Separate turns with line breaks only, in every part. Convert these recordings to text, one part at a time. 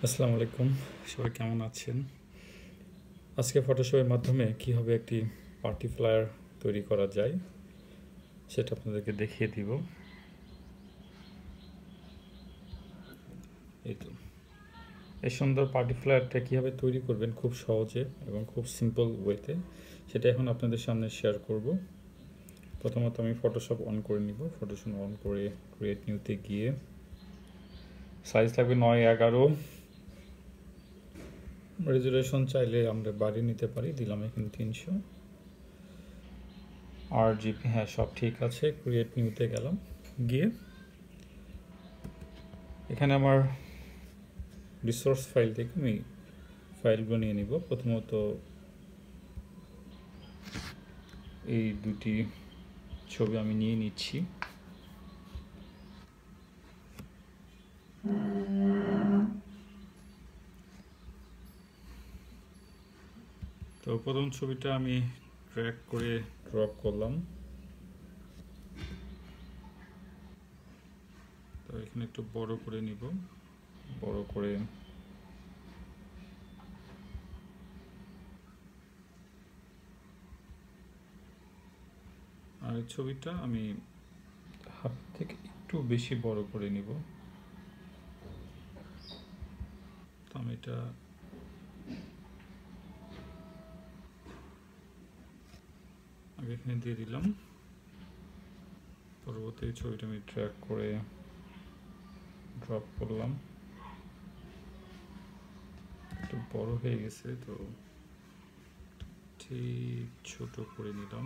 আসসালামু আলাইকুম। সবাই কেমন আছেন? আজকে ফটোশপের মাধ্যমে কিভাবে একটি পার্টি ফ্লায়ার তৈরি করা যায় সেটা আপনাদেরকে দেখিয়ে দিব। এই তো, এই সুন্দর পার্টি ফ্লায়ারটা কীভাবে তৈরি করবেন খুব সহজে এবং খুব সিম্পল ওয়েতে, সেটা এখন আপনাদের সামনে শেয়ার করব। প্রথমত আমি ফটোশপ অন করে নিব। ফটোশপ অন করে ক্রিয়েট নিউতে গিয়ে সাইজ থাকবে 9:11। রেজুলেশন চাইলে আমরা বাড়িয়ে নিতে পারি, দিলাম এখানে 300। আর জিপি, হ্যাঁ সব ঠিক আছে। ক্রিয়েট নিউতে গেলাম, গিয়ে এখানে আমার রিসোর্স ফাইল থেকে আমি ফাইলগুলো নিয়ে নিব। প্রথমত এই দুটি ছবি আমি নিয়ে নিচ্ছি। তো প্রথম ছবিটা আমি ট্র্যাক করে ড্রপ করলাম। তো এখানে একটু বড় করে নিব, বড় করে আর এই ছবিটা আমি হাত থেকে একটু বেশি বড় করে নিব। তো আমি এটা আগে এখানে দিয়ে দিলাম। পরবর্তী ছবিটা আমি ট্র্যাক করে ড্রপ করলাম। একটু বড় হয়ে গেছে, তো ঠিক ছোট করে নিলাম।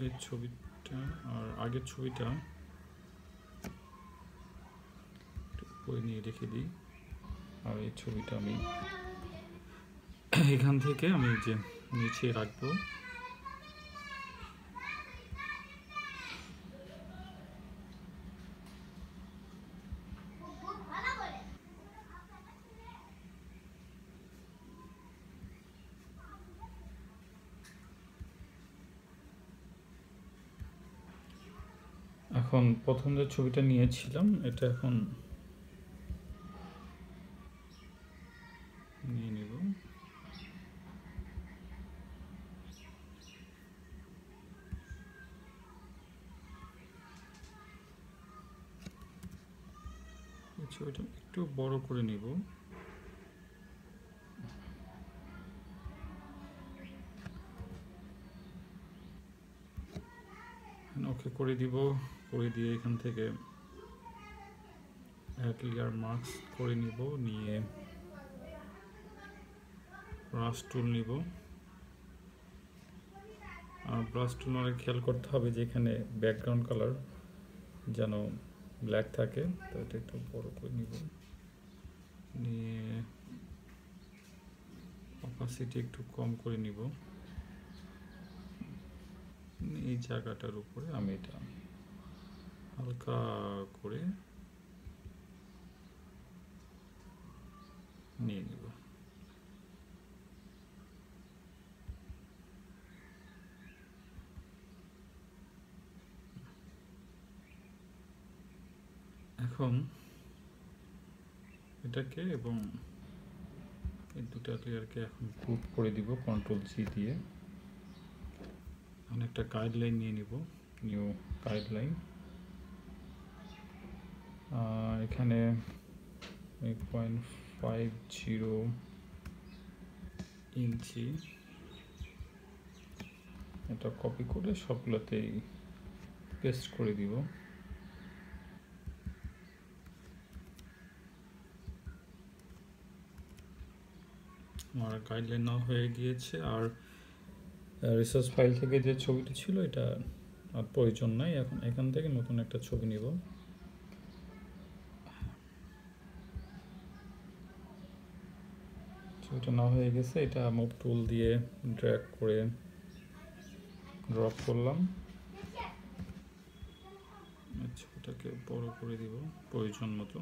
এই ছবিটা আর আগের ছবিটা উপরে নিয়ে রেখে দিই। আর এই ছবিটা আমি এখান থেকে আমি যে নিচে রাখবো। এখন প্রথম যে ছবিটা নিয়েছিলাম এটা এখন নিয়ে নেব। এই ছবিটা একটু বড় করে নিব। ওকে করে দিব। করে দিয়ে এখান থেকে অ্যাড লেয়ার মাস্ক করে নিব, নিয়ে ব্রাশ টুল নিব। আর ব্রাশ টুল অনেক খেয়াল করতে হবে যে এখানে ব্যাকগ্রাউন্ড কালার যেন ব্ল্যাক থাকে। তো এটা একটু বড় করে নিব, নিয়ে অপাসিটি একটু কম করে নিব। এই জায়গাটার উপরে আমি এটা হালকা করে নিয়ে নিব। এখন এটাকে এবং এই দুটো লেয়ারকে এখন গ্রুপ করে দিব কন্ট্রোল জি দিয়ে। এখন একটা গাইডলাইন নিয়ে নিব, নিউ গাইডলাইন। এখানে 8.50 ইঞ্চি এটা কপি করে সবগুলোতেই পেস্ট করে দিব। আমার গাইডলাইন নাও হয়ে গিয়েছে। আর রিসার্চ ফাইল থেকে যে ছবিটা ছিল এটা আর প্রয়োজন নাই। এখন এখান থেকে নতুন একটা ছবি নিব। ছবিটা না হয়ে গেছে, এটা মুভ টুল দিয়ে ড্র্যাগ করে ড্রপ করলাম। ছবিটাকে বড় করে দিব প্রয়োজন মতো।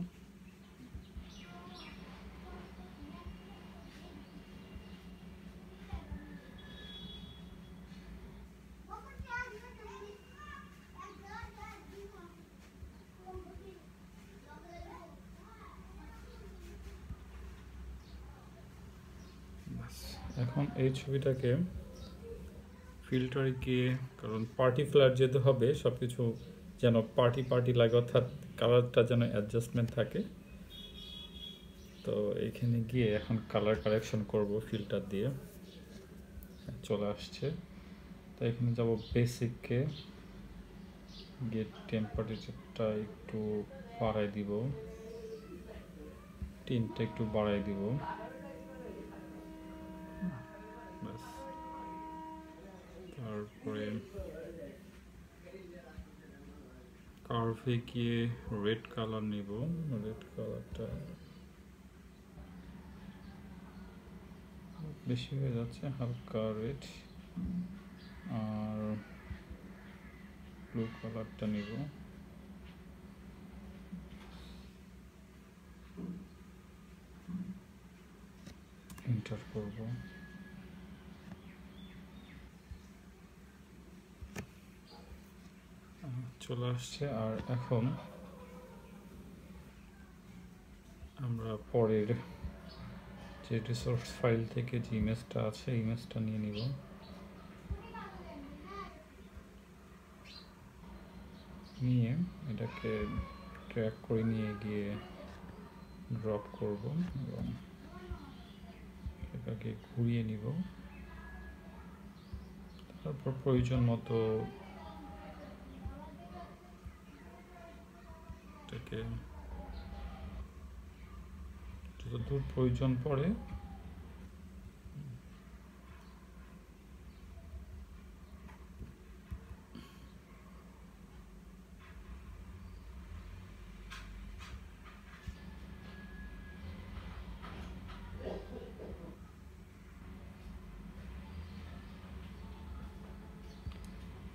এখন এই ছবিটাকে ফিল্টারে গিয়ে, কারণ পার্টি ফ্ল্যাট যেতে হবে, সব কিছু যেন পার্টি পার্টি লাগে, অর্থাৎ কালারটা যেন অ্যাডজাস্টমেন্ট থাকে। তো এইখানে গিয়ে এখন কালার কারেকশন করব ফিল্টার দিয়ে। চলে আসছে। তো এখানে যাব বেসিককে গিয়ে টেম্পারেচারটা একটু বাড়াই দিব, টিনটা একটু বাড়াই দিব। তারপরে কার্ভে গিয়ে রেড কালার নিব, রেড কালারটা বেশি হয়ে যাচ্ছে, হালকা রেড। আর ব্লু কালারটা নিব, এন্টার করব। চলে আসছে। আর এখন আমরা পরের যে রিসোর্স ফাইল থেকে যে ইমেজটা আছে, ইমেজটা নিয়ে নিব। নিয়ে এটাকে ট্র্যাক করে নিয়ে গিয়ে ড্রপ করব এবং এটাকে ঘুরিয়ে নিব। তারপর প্রয়োজন মতো এটাকে যতদূর প্রয়োজন পড়ে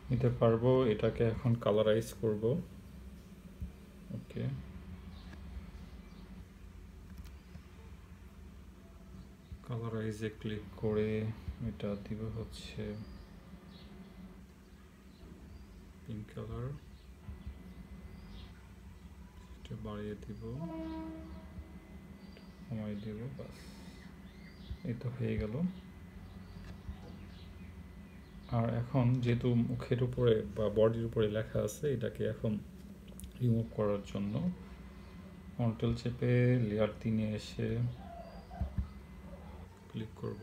নিতে পারবো। এটাকে এখন কালারাইজ করব। ওকে, কালারাইজে ক্লিক করে এটা দিব হচ্ছে পিঙ্ক কালার, এটা বাড়িয়ে দিব, কমাই দেব, বাস এই তো হয়ে গেল। আর এখন যেহেতু মুখের উপরে বা বডির উপরে লেখা আছে, এটাকে এখন রিমুভ করার জন্য কন্ট্রোল চেপে লেয়ার 3-এ এসে ক্লিক করব।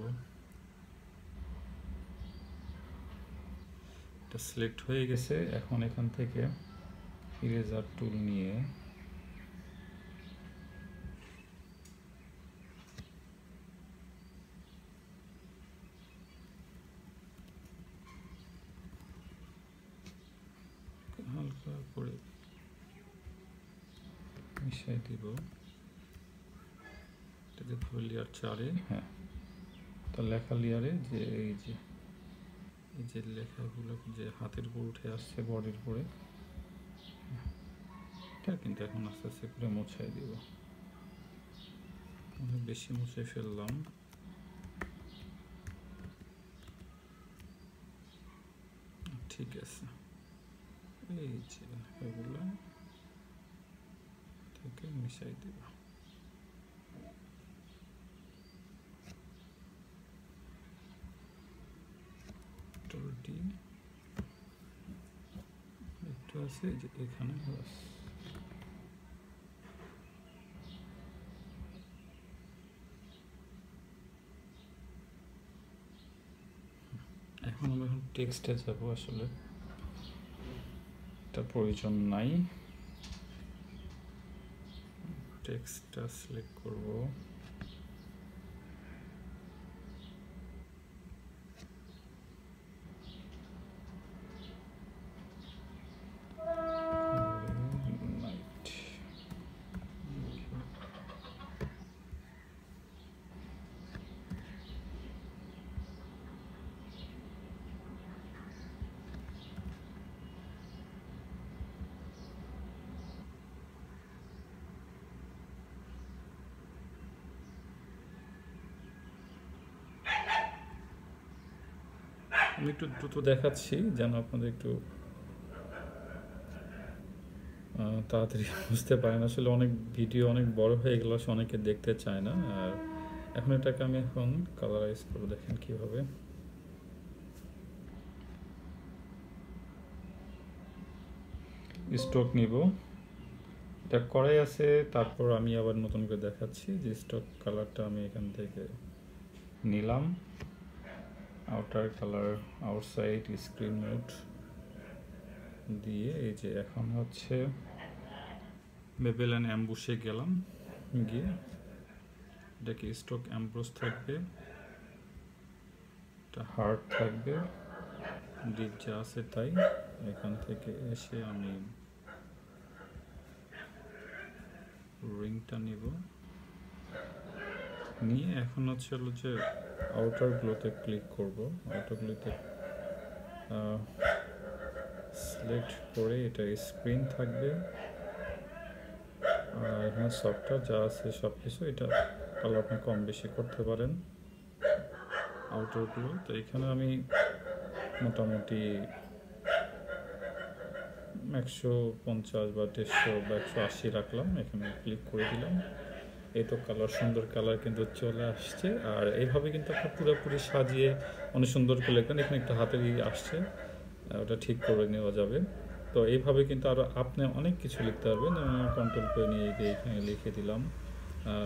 এটা সিলেক্ট হয়ে গেছে। এখন এখান থেকে ইরেজার টুল নিয়ে হালকা করে মিশিয়ে দিব। এটাকে ধরে লেয়ার 4-এ, হ্যাঁ, তো লেখা লেয়ারে যে এই যে লেখাগুলো যে হাতের উপর উঠে আসছে বডির উপরে, এটা কিন্তু এখন আস্তে আস্তে করে মুছাই দিব। অনেক বেশি মুছে ফেললাম। ঠিক আছে, এই যে লেখাগুলো থেকে মিশাই দিব। একটু আছে যে এখানে, এখন আমি টেক্সটে যাব। আসলে এটা প্রয়োজন নাই, টেক্সটটা সিলেক্ট করব। আমি একটু দ্রুত দেখাচ্ছি যেন আপনাদের একটু তাড়াতাড়ি বুঝতে পারেন। আসলে অনেক ভিডিও অনেক বড় হয়ে গেল, অনেকে দেখতে চায় না। আর এখন এটাকে আমি এখন কালারাইজ করে দেখেন কিভাবে। স্টক নিব, এটা করাই আছে, তারপর আমি আবার নতুন করে দেখাচ্ছি যে স্টক কালারটা আমি এখান থেকে নিলাম, outer colour outside screen mode দিয়ে এই যে এখন হচ্ছে বেবেল অ্যাম্বুশে গেলাম, গিয়ে এটাকে স্টক অ্যাম্ব্রোস থাকবে, এটা হার্ড থাকবে, ডিপ যা আছে তাই। এখান থেকে এসে আমি রিংটা নিব, নিয়ে এখন হচ্ছে হলো যে আউটার গ্লোতে ক্লিক করব। আউটার গ্লোতে সিলেক্ট করে এটা স্ক্রিন থাকবে, আর এখানে সফটওয়্যার যা আছে সব কিছু, এটা কালার আপনি কম বেশি করতে পারেন আউটারগুলো। তো এখানে আমি মোটামুটি 150 বা 150 বা 180 রাখলাম, এখানে ক্লিক করে দিলাম। এই তো কালার, সুন্দর কালার কিন্তু চলে আসছে। আর এইভাবে কিন্তু আপনার পুরোপুরি সাজিয়ে অনেক সুন্দর করে লিখবেন। এখানে একটা হাতের আসছে, ওটা ঠিক করে নেওয়া যাবে। তো এইভাবে কিন্তু আরও আপনি অনেক কিছু লিখতে পারবেন। কন্ট্রোল করে নিয়ে এখানে লিখে দিলাম,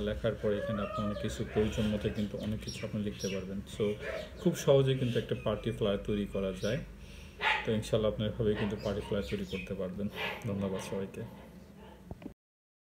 লেখার পরে এখানে আপনি অনেক কিছু প্রয়োজন মতো কিন্তু অনেক কিছু আপনি লিখতে পারবেন। সো খুব সহজে কিন্তু একটা পার্টি ফ্লায়ার তৈরি করা যায়। তো ইনশাল্লাহ আপনি এভাবেই কিন্তু পার্টি ফ্লায়ার তৈরি করতে পারবেন। ধন্যবাদ সবাইকে।